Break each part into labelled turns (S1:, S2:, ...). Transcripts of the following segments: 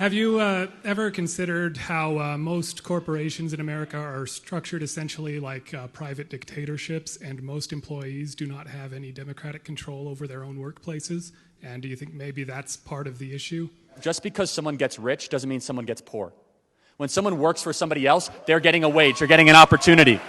S1: Have you ever considered how most corporations in America are structured essentially like private dictatorships, and most employees do not have any democratic control over their own workplaces? And do you think maybe that's part of the issue?
S2: Just because someone gets rich doesn't mean someone gets poor. When someone works for somebody else, they're getting a wage, they're getting an opportunity.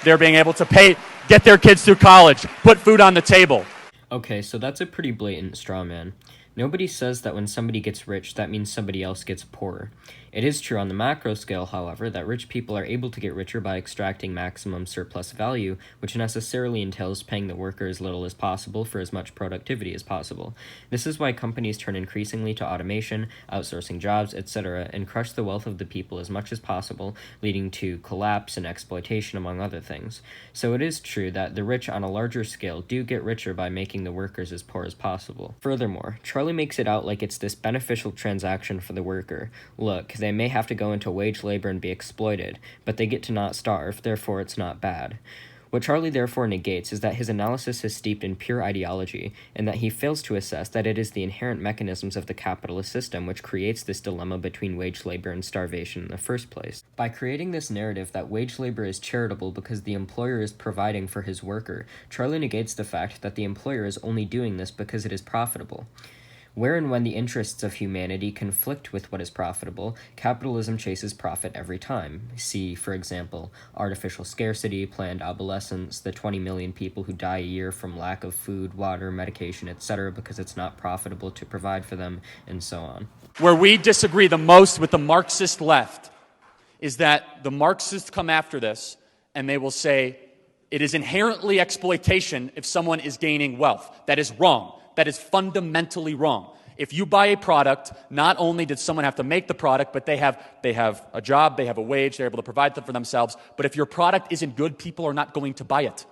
S2: They're being able to get their kids through college, put food on the table.
S3: Okay, so that's a pretty blatant straw man. Nobody says that when somebody gets rich, that means somebody else gets poorer. It is true on the macro scale, however, that rich people are able to get richer by extracting maximum surplus value, which necessarily entails paying the worker as little as possible for as much productivity as possible. This is why companies turn increasingly to automation, outsourcing jobs, etc., and crush the wealth of the people as much as possible, leading to collapse and exploitation, among other things. So it is true that the rich on a larger scale do get richer by making the workers as poor as possible. Furthermore, Charlie makes it out like it's this beneficial transaction for the worker. Look, they may have to go into wage labor and be exploited, but they get to not starve, therefore it's not bad. What Charlie therefore negates is that his analysis is steeped in pure ideology, and that he fails to assess that it is the inherent mechanisms of the capitalist system which creates this dilemma between wage labor and starvation in the first place. By creating this narrative that wage labor is charitable because the employer is providing for his worker, Charlie negates the fact that the employer is only doing this because it is profitable. Where and when the interests of humanity conflict with what is profitable, capitalism chases profit every time. See, for example, artificial scarcity, planned obsolescence, the 20 million people who die a year from lack of food, water, medication, etc. because it's not profitable to provide for them, and so on.
S2: Where we disagree the most with the Marxist left is that the Marxists come after this and they will say it is inherently exploitation if someone is gaining wealth. That is wrong. That is fundamentally wrong. If you buy a product, not only did someone have to make the product, but they have a job, they have a wage, they're able to provide for themselves. But if your product isn't good, people are not going to buy it.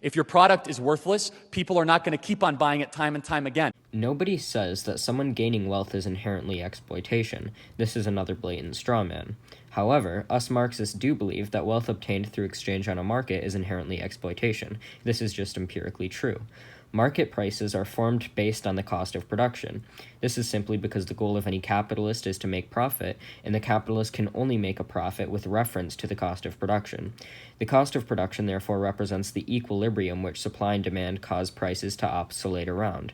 S2: If your product is worthless, people are not going to keep on buying it time and time again.
S3: Nobody says that someone gaining wealth is inherently exploitation. This is another blatant straw man. However, us Marxists do believe that wealth obtained through exchange on a market is inherently exploitation. This is just empirically true. Market prices are formed based on the cost of production. This is simply because the goal of any capitalist is to make profit, and the capitalist can only make a profit with reference to the cost of production. The cost of production therefore represents the equilibrium which supply and demand cause prices to oscillate around.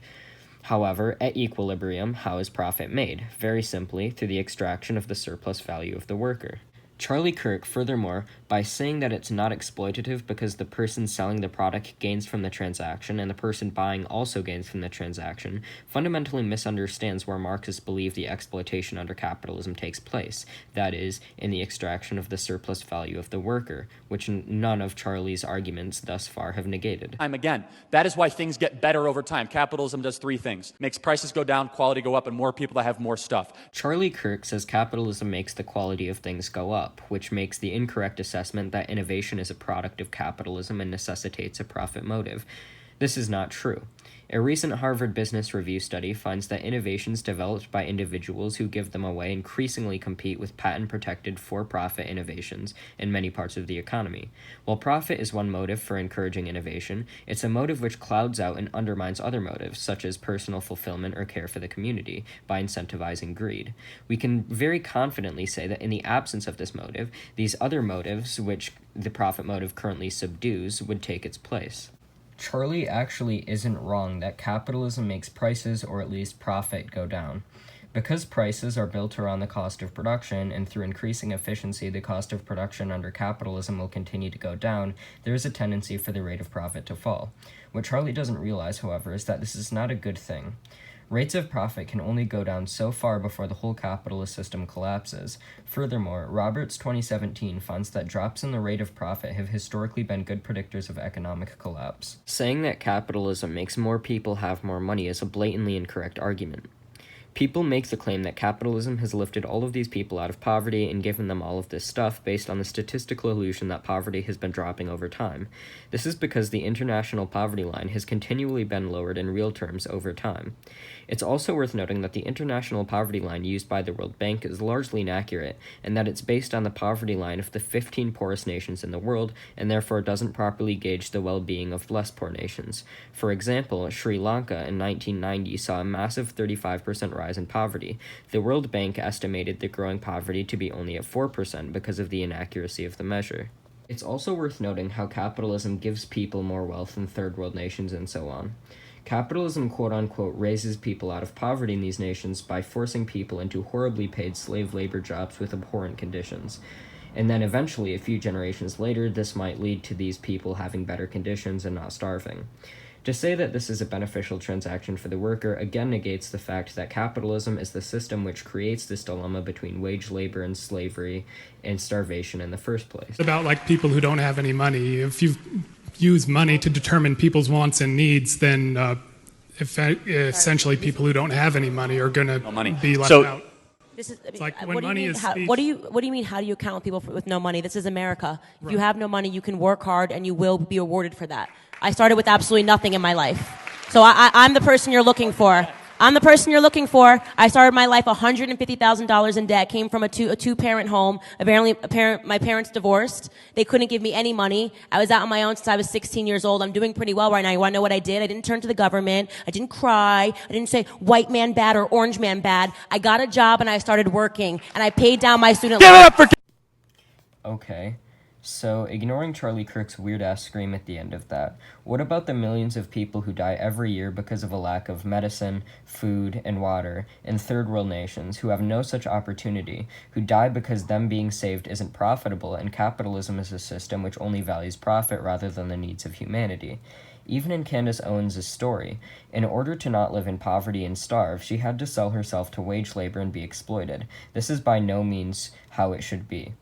S3: However, at equilibrium, how is profit made? Very simply, through the extraction of the surplus value of the worker. Charlie Kirk, furthermore, by saying that it's not exploitative because the person selling the product gains from the transaction and the person buying also gains from the transaction, fundamentally misunderstands where Marxists believe the exploitation under capitalism takes place, that is, in the extraction of the surplus value of the worker, which none of Charlie's arguments thus far have negated.
S2: Time again, that is why things get better over time. Capitalism does three things: makes prices go down, quality go up, and more people that have more stuff.
S3: Charlie Kirk says capitalism makes the quality of things go up, which makes the incorrect assessment that innovation is a product of capitalism and necessitates a profit motive. This is not true. A recent Harvard Business Review study finds that innovations developed by individuals who give them away increasingly compete with patent-protected for-profit innovations in many parts of the economy. While profit is one motive for encouraging innovation, it's a motive which clouds out and undermines other motives, such as personal fulfillment or care for the community, by incentivizing greed. We can very confidently say that in the absence of this motive, these other motives, which the profit motive currently subdues, would take its place. Charlie actually isn't wrong that capitalism makes prices, or at least profit, go down. Because prices are built around the cost of production, and through increasing efficiency the cost of production under capitalism will continue to go down, there is a tendency for the rate of profit to fall. What Charlie doesn't realize, however, is that this is not a good thing. Rates of profit can only go down so far before the whole capitalist system collapses. Furthermore, Roberts 2017 finds that drops in the rate of profit have historically been good predictors of economic collapse. Saying that capitalism makes more people have more money is a blatantly incorrect argument. People make the claim that capitalism has lifted all of these people out of poverty and given them all of this stuff based on the statistical illusion that poverty has been dropping over time. This is because the international poverty line has continually been lowered in real terms over time. It's also worth noting that the international poverty line used by the World Bank is largely inaccurate, and that it's based on the poverty line of the 15 poorest nations in the world, and therefore doesn't properly gauge the well-being of less poor nations. For example, Sri Lanka in 1990 saw a massive 35% rise rise in poverty. The World Bank estimated the growing poverty to be only at 4% because of the inaccuracy of the measure. It's also worth noting how capitalism gives people more wealth in third world nations and so on. Capitalism quote-unquote raises people out of poverty in these nations by forcing people into horribly paid slave labor jobs with abhorrent conditions. And then eventually, a few generations later, this might lead to these people having better conditions and not starving. To say that this is a beneficial transaction for the worker again negates the fact that capitalism is the system which creates this dilemma between wage labor and slavery and starvation in the first place.
S1: It's about like people who don't have any money. If you use money to determine people's wants and needs, then essentially people who don't have any money are going to be left out.
S4: This is, I mean,
S1: It's like when
S4: what do you
S1: money
S4: mean,
S1: is
S4: how,
S1: speech.
S4: what do you mean? How do you account people with no money? This is America. If you have no money, you can work hard and you will be awarded for that. I started with absolutely nothing in my life, so I'm the person you're looking for. I'm the person you're looking for. I started my life $150,000 in debt. Came from a two-parent home. Apparently, my parents divorced. They couldn't give me any money. I was out on my own since I was 16 years old. I'm doing pretty well right now. You want to know what I did? I didn't turn to the government. I didn't cry. I didn't say white man bad or orange man bad. I got a job and I started working and I paid down my student loan.
S2: Give it up for
S3: Okay, so ignoring Charlie Kirk's weird-ass scream at the end of that, what about the millions of people who die every year because of a lack of medicine, food, and water in third world nations who have no such opportunity, who die because them being saved isn't profitable and capitalism is a system which only values profit rather than the needs of humanity? Even in Candace Owens' story, in order to not live in poverty and starve, she had to sell herself to wage labor and be exploited. This is by no means how it should be.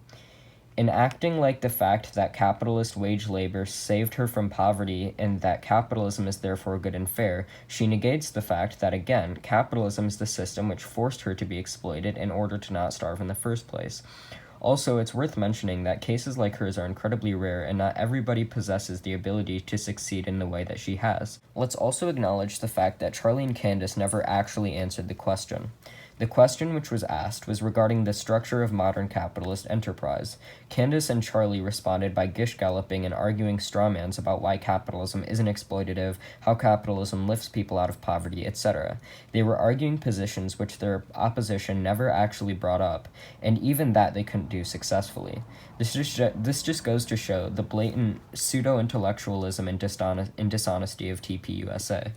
S3: In acting like the fact that capitalist wage labor saved her from poverty and that capitalism is therefore good and fair, she negates the fact that, again, capitalism is the system which forced her to be exploited in order to not starve in the first place. Also, it's worth mentioning that cases like hers are incredibly rare and not everybody possesses the ability to succeed in the way that she has. Let's also acknowledge the fact that Charlie and Candace never actually answered the question. The question which was asked was regarding the structure of modern capitalist enterprise. Candace and Charlie responded by gish-galloping and arguing strawmans about why capitalism isn't exploitative, how capitalism lifts people out of poverty, etc. They were arguing positions which their opposition never actually brought up, and even that they couldn't do successfully. This just goes to show the blatant pseudo-intellectualism and dishonesty of TPUSA.